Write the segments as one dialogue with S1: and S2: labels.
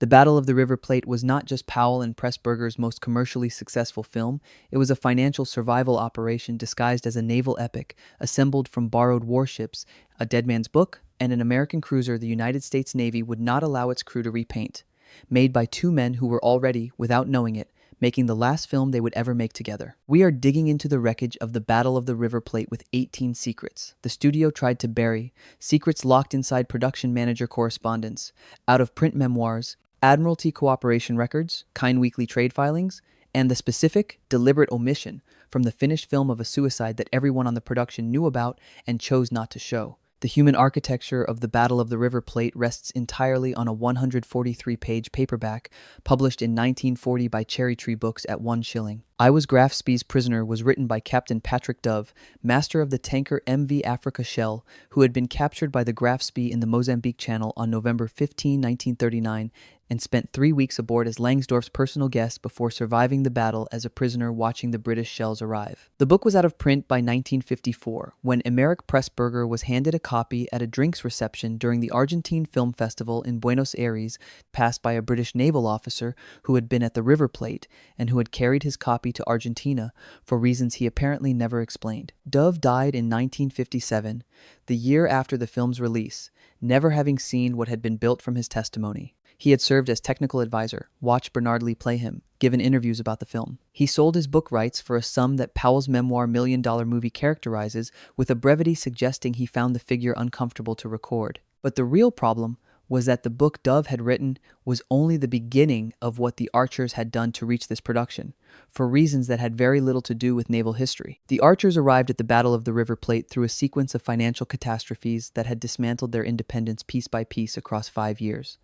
S1: The Battle of the River Plate was not just Powell and Pressburger's most commercially successful film, it was a financial survival operation disguised as a naval epic, assembled from borrowed warships, a dead man's book, and an American cruiser the United States Navy would not allow its crew to repaint. Made by two men who were already, without knowing it, making the last film they would ever make together. We are digging into the wreckage of the Battle of the River Plate with 18 secrets the studio tried to bury, secrets locked inside production manager correspondence, out-of-print memoirs, Admiralty cooperation records, Kind Weekly trade filings, and the specific, deliberate omission from the finished film of a suicide that everyone on the production knew about and chose not to show. The human architecture of the Battle of the River Plate rests entirely on a 143-page paperback published in 1940 by Cherry Tree Books at 1 shilling. I Was Grafspie's Prisoner was written by Captain Patrick Dove, master of the tanker MV Africa Shell, who had been captured by the Grafspie in the Mozambique Channel on November 15, 1939, and spent 3 weeks aboard as Langsdorff's personal guest before surviving the battle as a prisoner watching the British shells arrive. The book was out of print by 1954, when Emeric Pressburger was handed a copy at a drinks reception during the Argentine Film Festival in Buenos Aires, passed by a British naval officer who had been at the River Plate and who had carried his copy to Argentina for reasons he apparently never explained. Dove died in 1957, the year after the film's release, never having seen what had been built from his testimony. He had served as technical advisor, watched Bernard Lee play him, given interviews about the film. He sold his book rights for a sum that Powell's memoir Million Dollar Movie characterizes, with a brevity suggesting he found the figure uncomfortable to record. But the real problem was that the book Dove had written was only the beginning of what the Archers had done to reach this production, for reasons that had very little to do with naval history. The Archers arrived at the Battle of the River Plate through a sequence of financial catastrophes that had dismantled their independence piece by piece across 5 years.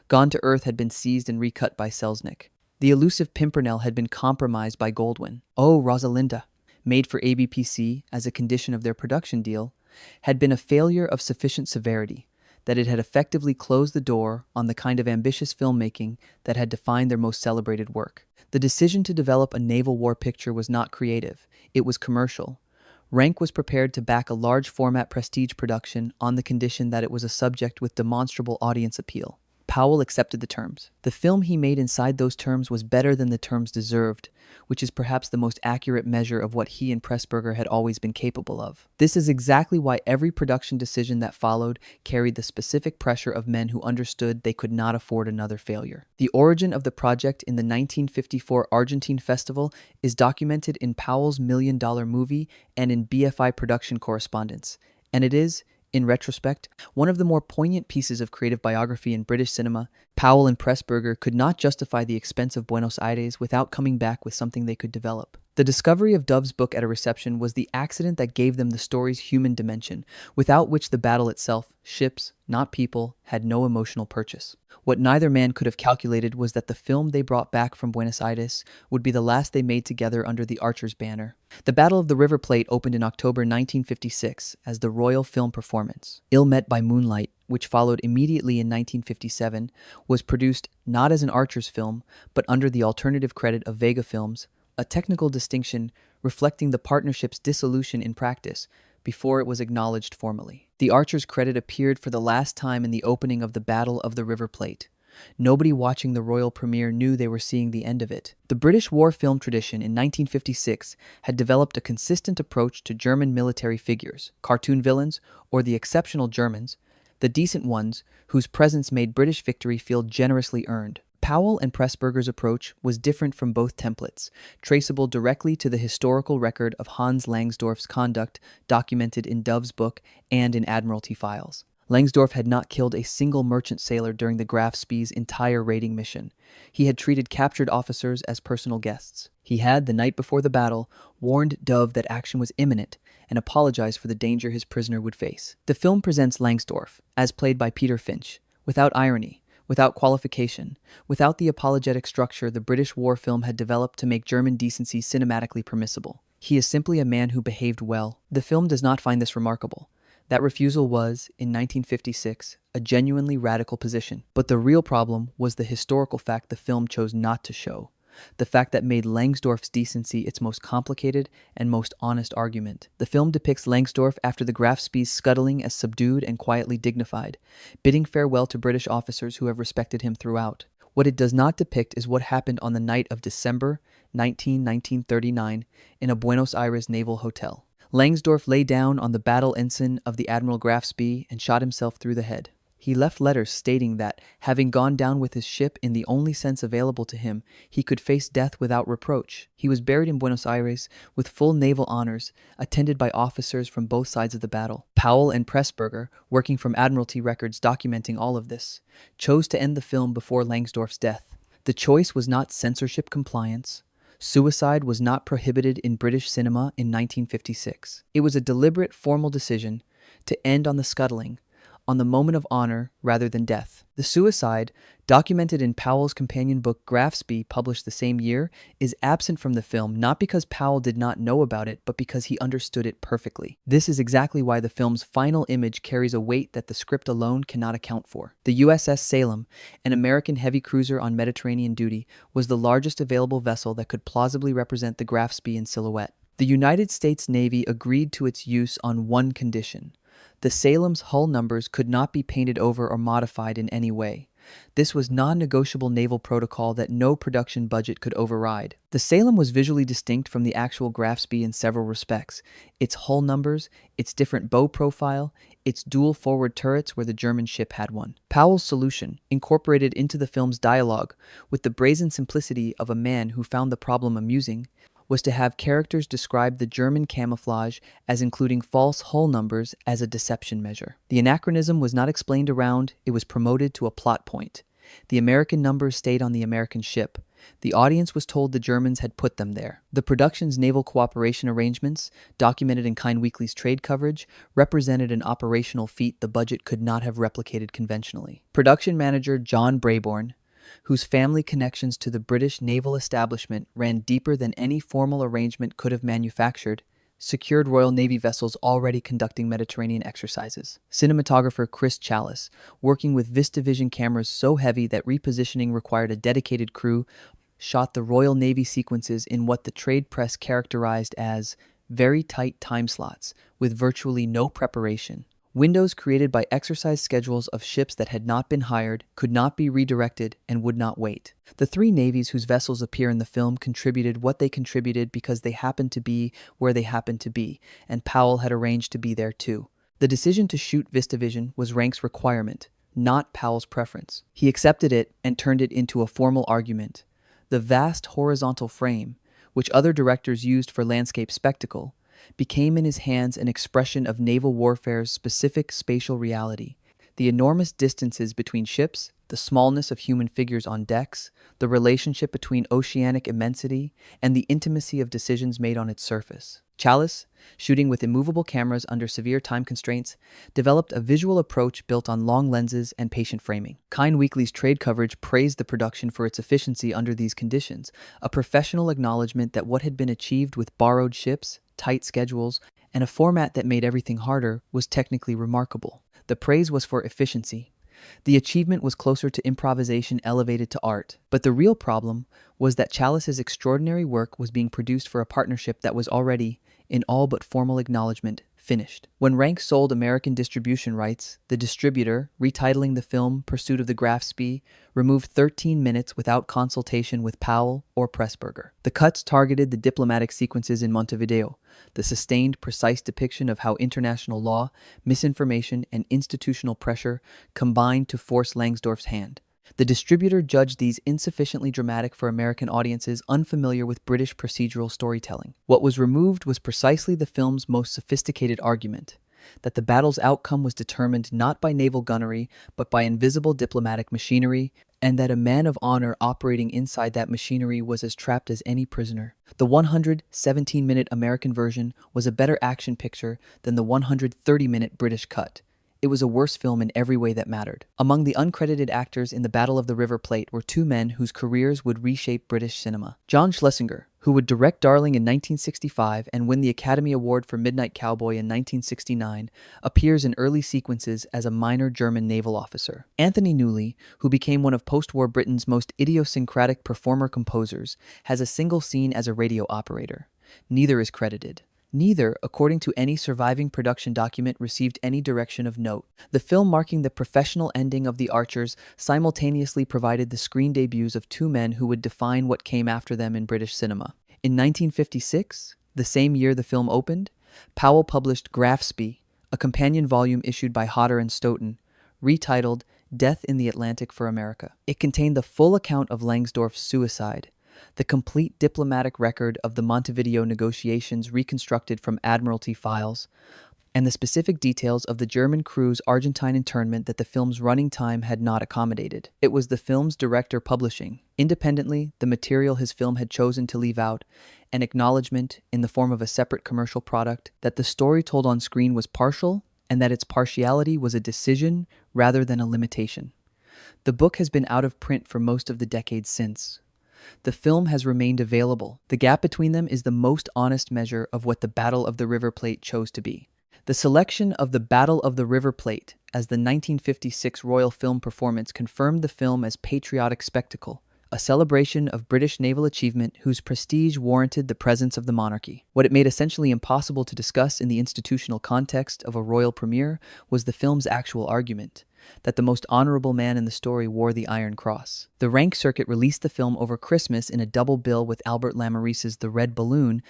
S1: Gone to Earth had been seized and recut by Selznick. The elusive Pimpernel had been compromised by Goldwyn. Oh, Rosalinda, made for ABPC as a condition of their production deal, had been a failure of sufficient severity, that it had effectively closed the door on the kind of ambitious filmmaking that had defined their most celebrated work. The decision to develop a naval war picture was not creative, it was commercial. Rank was prepared to back a large-format prestige production on the condition that it was a subject with demonstrable audience appeal. Powell accepted the terms. The film he made inside those terms was better than the terms deserved, which is perhaps the most accurate measure of what he and Pressburger had always been capable of. This is exactly why every production decision that followed carried the specific pressure of men who understood they could not afford another failure. The origin of the project in the 1954 Argentine Festival is documented in Powell's Million Dollar Movie and in BFI production correspondence, and it is, in retrospect, one of the more poignant pieces of creative biography in British cinema. Powell and Pressburger could not justify the expense of Buenos Aires without coming back with something they could develop. The discovery of Dove's book at a reception was the accident that gave them the story's human dimension, without which the battle itself, ships, not people, had no emotional purchase. What neither man could have calculated was that the film they brought back from Buenos Aires would be the last they made together under the Archers' banner. The Battle of the River Plate opened in October 1956 as the Royal Film Performance. Ill Met by Moonlight, which followed immediately in 1957, was produced not as an Archers film, but under the alternative credit of Vega Films, a technical distinction reflecting the partnership's dissolution in practice before it was acknowledged formally. The Archers credit appeared for the last time in the opening of the Battle of the River Plate. Nobody watching the royal premiere knew they were seeing the end of it. The British war film tradition in 1956 had developed a consistent approach to German military figures, cartoon villains, or the exceptional Germans, the decent ones whose presence made British victory feel generously earned. Powell and Pressburger's approach was different from both templates, traceable directly to the historical record of Hans Langsdorff's conduct documented in Dove's book and in Admiralty files. Langsdorff had not killed a single merchant sailor during the Graf Spie's entire raiding mission. He had treated captured officers as personal guests. He had, the night before the battle, warned Dove that action was imminent and apologized for the danger his prisoner would face. The film presents Langsdorff, as played by Peter Finch, without irony, without qualification, without the apologetic structure the British war film had developed to make German decency cinematically permissible. He is simply a man who behaved well. The film does not find this remarkable. That refusal was, in 1956, a genuinely radical position. But the real problem was the historical fact the film chose not to show. The fact that made Langsdorff's decency its most complicated and most honest argument. The film depicts Langsdorff after the Graf Spie's scuttling as subdued and quietly dignified, bidding farewell to British officers who have respected him throughout. What it does not depict is what happened on the night of December 1939, in a Buenos Aires naval hotel. Langsdorff lay down on the battle ensign of the Admiral Graf Spee and shot himself through the head. He left letters stating that, having gone down with his ship in the only sense available to him, he could face death without reproach. He was buried in Buenos Aires with full naval honors, attended by officers from both sides of the battle. Powell and Pressburger, working from Admiralty records documenting all of this, chose to end the film before Langsdorff's death. The choice was not censorship compliance. Suicide was not prohibited in British cinema in 1956. It was a deliberate, formal decision to end on the scuttling, on the moment of honor rather than death. The suicide, documented in Powell's companion book Graf Spee, published the same year, is absent from the film not because Powell did not know about it, but because he understood it perfectly. This is exactly why the film's final image carries a weight that the script alone cannot account for. The USS Salem, an American heavy cruiser on Mediterranean duty, was the largest available vessel that could plausibly represent the Graf Spee in silhouette. The United States Navy agreed to its use on one condition: the Salem's hull numbers could not be painted over or modified in any way. This was non-negotiable naval protocol that no production budget could override. The Salem was visually distinct from the actual Graf Spee in several respects: its hull numbers, its different bow profile, its dual forward turrets where the German ship had one. Powell's solution, incorporated into the film's dialogue with the brazen simplicity of a man who found the problem amusing, was to have characters describe the German camouflage as including false hull numbers as a deception measure. The anachronism was not explained around, it was promoted to a plot point. The American numbers stayed on the American ship. The audience was told the Germans had put them there. The production's naval cooperation arrangements, documented in Kind Weekly's trade coverage, represented an operational feat the budget could not have replicated conventionally. Production manager John Brabourne, whose family connections to the British naval establishment ran deeper than any formal arrangement could have manufactured, secured Royal Navy vessels already conducting Mediterranean exercises. Cinematographer Chris Challis, working with VistaVision cameras so heavy that repositioning required a dedicated crew, shot the Royal Navy sequences in what the trade press characterized as very tight time slots, with virtually no preparation. Windows created by exercise schedules of ships that had not been hired, could not be redirected, and would not wait. The three navies whose vessels appear in the film contributed what they contributed because they happened to be where they happened to be, and Powell had arranged to be there too. The decision to shoot VistaVision was Rank's requirement, not Powell's preference. He accepted it and turned it into a formal argument. The vast horizontal frame, which other directors used for landscape spectacle, became in his hands an expression of naval warfare's specific spatial reality. The enormous distances between ships, the smallness of human figures on decks, the relationship between oceanic immensity, and the intimacy of decisions made on its surface. Challis, shooting with immovable cameras under severe time constraints, developed a visual approach built on long lenses and patient framing. Kind Weekly's trade coverage praised the production for its efficiency under these conditions, a professional acknowledgement that what had been achieved with borrowed ships, tight schedules, and a format that made everything harder was technically remarkable. The praise was for efficiency. The achievement was closer to improvisation elevated to art. But the real problem was that Challis's extraordinary work was being produced for a partnership that was already, in all but formal acknowledgement, finished. When Rank sold American distribution rights, the distributor, retitling the film Pursuit of the Graf Spee, removed 13 minutes without consultation with Powell or Pressburger. The cuts targeted the diplomatic sequences in Montevideo, the sustained, precise depiction of how international law, misinformation, and institutional pressure combined to force Langsdorff's hand. The distributor judged these insufficiently dramatic for American audiences unfamiliar with British procedural storytelling. What was removed was precisely the film's most sophisticated argument, that the battle's outcome was determined not by naval gunnery, but by invisible diplomatic machinery, and that a man of honor operating inside that machinery was as trapped as any prisoner. The 117-minute American version was a better action picture than the 130-minute British cut. It was a worse film in every way that mattered. Among the uncredited actors in the Battle of the River Plate were two men whose careers would reshape British cinema. John Schlesinger, who would direct Darling in 1965 and win the Academy Award for Midnight Cowboy in 1969, appears in early sequences as a minor German naval officer. Anthony Newley, who became one of post-war Britain's most idiosyncratic performer-composers, has a single scene as a radio operator. Neither is credited. Neither, according to any surviving production document, received any direction of note. The film, marking the professional ending of the Archers, simultaneously provided the screen debuts of two men who would define what came after them in British cinema. In 1956, the same year the film opened, Powell published Grafspy, a companion volume issued by Hodder and Stoughton, retitled Death in the Atlantic for America. It contained the full account of Langsdorff's suicide, the complete diplomatic record of the Montevideo negotiations reconstructed from Admiralty files, and the specific details of the German crew's Argentine internment that the film's running time had not accommodated. It was the film's director publishing, independently, the material his film had chosen to leave out, an acknowledgement, in the form of a separate commercial product, that the story told on screen was partial, and that its partiality was a decision rather than a limitation. The book has been out of print for most of the decades since. The film has remained available. The gap between them is the most honest measure of what the Battle of the River Plate chose to be. The selection of the Battle of the River Plate as the 1956 Royal Film Performance confirmed the film as patriotic spectacle, a celebration of British naval achievement whose prestige warranted the presence of the monarchy. What it made essentially impossible to discuss in the institutional context of a royal premiere was the film's actual argument, that the most honorable man in the story wore the Iron Cross. The Rank Circuit released the film over Christmas in a double bill with Albert Lamourisse's The Red Balloon,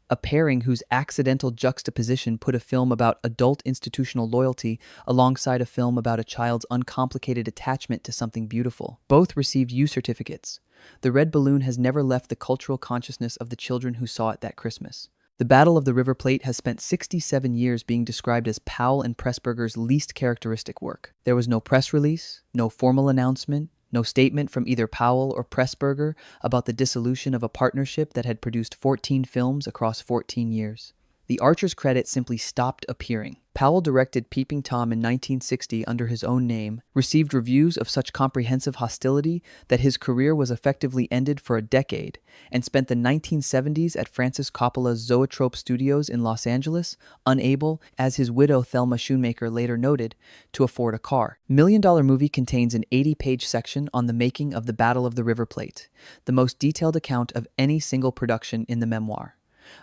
S1: a pairing whose accidental juxtaposition put a film about adult institutional loyalty alongside a film about a child's uncomplicated attachment to something beautiful. Both received U certificates. The Red Balloon has never left the cultural consciousness of the children who saw it that Christmas. The Battle of the River Plate has spent 67 years being described as Powell and Pressburger's least characteristic work. There was no press release, no formal announcement, no statement from either Powell or Pressburger about the dissolution of a partnership that had produced 14 films across 14 years. The Archers credit simply stopped appearing. Powell directed Peeping Tom in 1960 under his own name, received reviews of such comprehensive hostility that his career was effectively ended for a decade, and spent the 1970s at Francis Coppola's Zoetrope Studios in Los Angeles, unable, as his widow Thelma Schoonmaker later noted, to afford a car. Million Dollar Movie contains an 80-page section on the making of the Battle of the River Plate, the most detailed account of any single production in the memoir.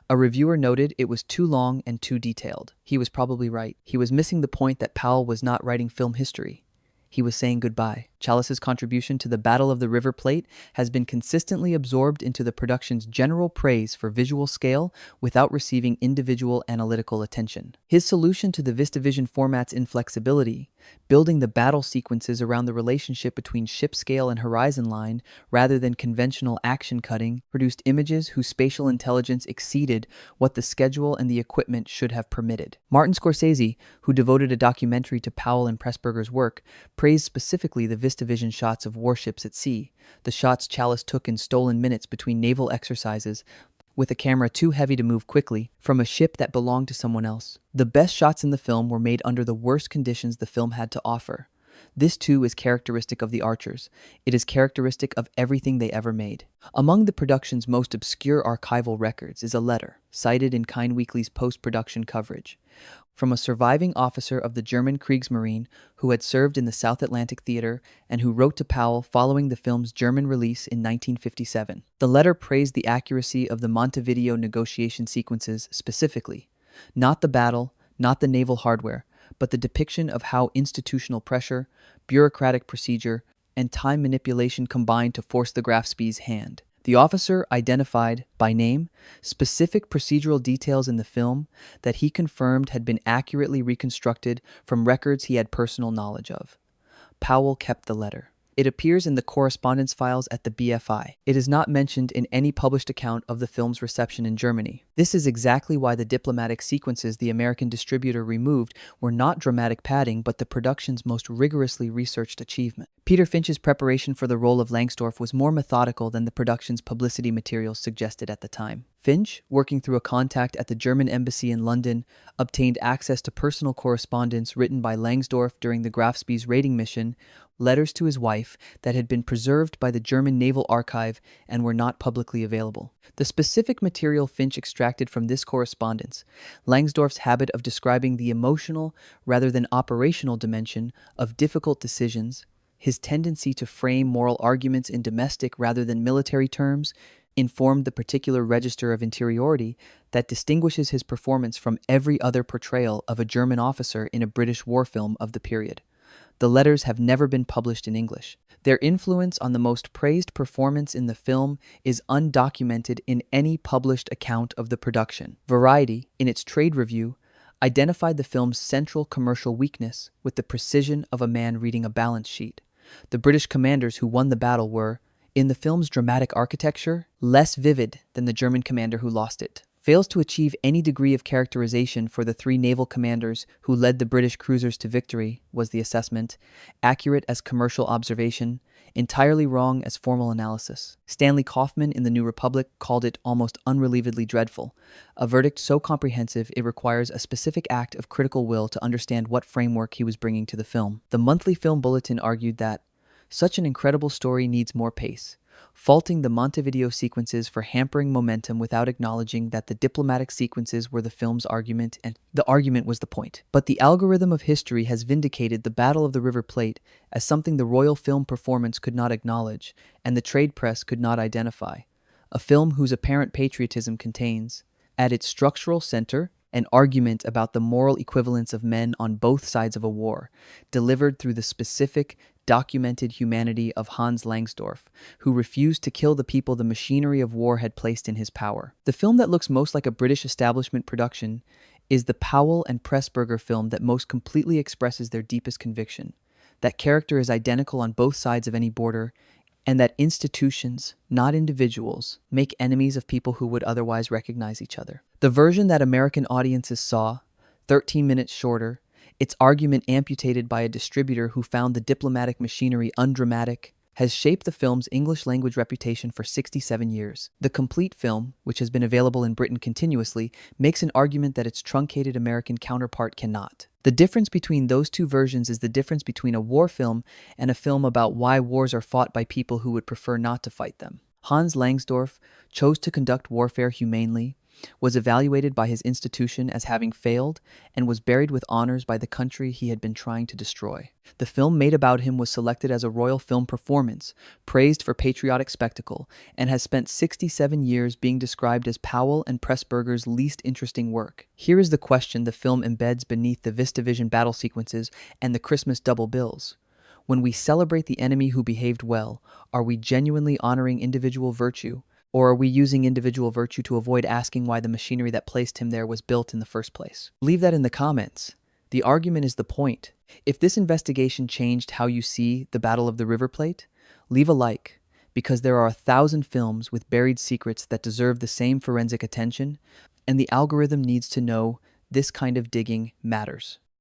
S1: A reviewer noted it was too long and too detailed. He was probably right. He was missing the point that Powell was not writing film history. He was saying goodbye. Challis's contribution to the Battle of the River Plate has been consistently absorbed into the production's general praise for visual scale without receiving individual analytical attention. His solution to the VistaVision format's inflexibility, building the battle sequences around the relationship between ship scale and horizon line rather than conventional action cutting, produced images whose spatial intelligence exceeded what the schedule and the equipment should have permitted. Martin Scorsese, who devoted a documentary to Powell and Pressburger's work, praised specifically the VistaVision shots of warships at sea, the shots Challis took in stolen minutes between naval exercises, with a camera too heavy to move quickly, from a ship that belonged to someone else. The best shots in the film were made under the worst conditions the film had to offer. This too is characteristic of the Archers. It is characteristic of everything they ever made. Among the production's most obscure archival records is a letter, cited in Kind Weekly's post-production coverage, from a surviving officer of the German Kriegsmarine who had served in the South Atlantic Theater and who wrote to Powell following the film's German release in 1957. The letter praised the accuracy of the Montevideo negotiation sequences specifically, not the battle, not the naval hardware, but the depiction of how institutional pressure, bureaucratic procedure, and time manipulation combined to force the Grafspy's hand. The officer identified, by name, specific procedural details in the film that he confirmed had been accurately reconstructed from records he had personal knowledge of. Powell kept the letter. It appears in the correspondence files at the BFI. It is not mentioned in any published account of the film's reception in Germany. This is exactly why the diplomatic sequences the American distributor removed were not dramatic padding but the production's most rigorously researched achievement. Peter Finch's preparation for the role of Langsdorff was more methodical than the production's publicity materials suggested at the time. Finch, working through a contact at the German embassy in London, obtained access to personal correspondence written by Langsdorff during the Grafspy's raiding mission, letters to his wife that had been preserved by the German Naval Archive and were not publicly available. The specific material Finch extracted from this correspondence, Langsdorff's habit of describing the emotional rather than operational dimension of difficult decisions, his tendency to frame moral arguments in domestic rather than military terms, informed the particular register of interiority that distinguishes his performance from every other portrayal of a German officer in a British war film of the period. The letters have never been published in English. Their influence on the most praised performance in the film is undocumented in any published account of the production. Variety, in its trade review, identified the film's central commercial weakness with the precision of a man reading a balance sheet. The British commanders who won the battle were, in the film's dramatic architecture, less vivid than the German commander who lost it. Fails to achieve any degree of characterization for the three naval commanders who led the British cruisers to victory, was the assessment, accurate as commercial observation, entirely wrong as formal analysis. Stanley Kaufman in The New Republic called it almost unrelievedly dreadful, a verdict so comprehensive it requires a specific act of critical will to understand what framework he was bringing to the film. The Monthly Film Bulletin argued that such an incredible story needs more pace, faulting the Montevideo sequences for hampering momentum without acknowledging that the diplomatic sequences were the film's argument and the argument was the point. But the algorithm of history has vindicated the Battle of the River Plate as something the royal film performance could not acknowledge and the trade press could not identify. A film whose apparent patriotism contains, at its structural center, an argument about the moral equivalence of men on both sides of a war, delivered through the specific, documented humanity of Hans Langsdorff, who refused to kill the people the machinery of war had placed in his power. The film that looks most like a British establishment production is the Powell and Pressburger film that most completely expresses their deepest conviction, that character is identical on both sides of any border, and that institutions, not individuals, make enemies of people who would otherwise recognize each other. The version that American audiences saw, 13 minutes shorter, its argument amputated by a distributor who found the diplomatic machinery undramatic, has shaped the film's English-language reputation for 67 years. The complete film, which has been available in Britain continuously, makes an argument that its truncated American counterpart cannot. The difference between those two versions is the difference between a war film and a film about why wars are fought by people who would prefer not to fight them. Hans Langsdorff chose to conduct warfare humanely, was evaluated by his institution as having failed, and was buried with honors by the country he had been trying to destroy. The film made about him was selected as a royal film performance, praised for patriotic spectacle, and has spent 67 years being described as Powell and Pressburger's least interesting work. Here is the question the film embeds beneath the VistaVision battle sequences and the Christmas double bills. When we celebrate the enemy who behaved well, are we genuinely honoring individual virtue? Or are we using individual virtue to avoid asking why the machinery that placed him there was built in the first place? Leave that in the comments. The argument is the point. If this investigation changed how you see the Battle of the River Plate, leave a like, because there are 1,000 films with buried secrets that deserve the same forensic attention, and the algorithm needs to know this kind of digging matters.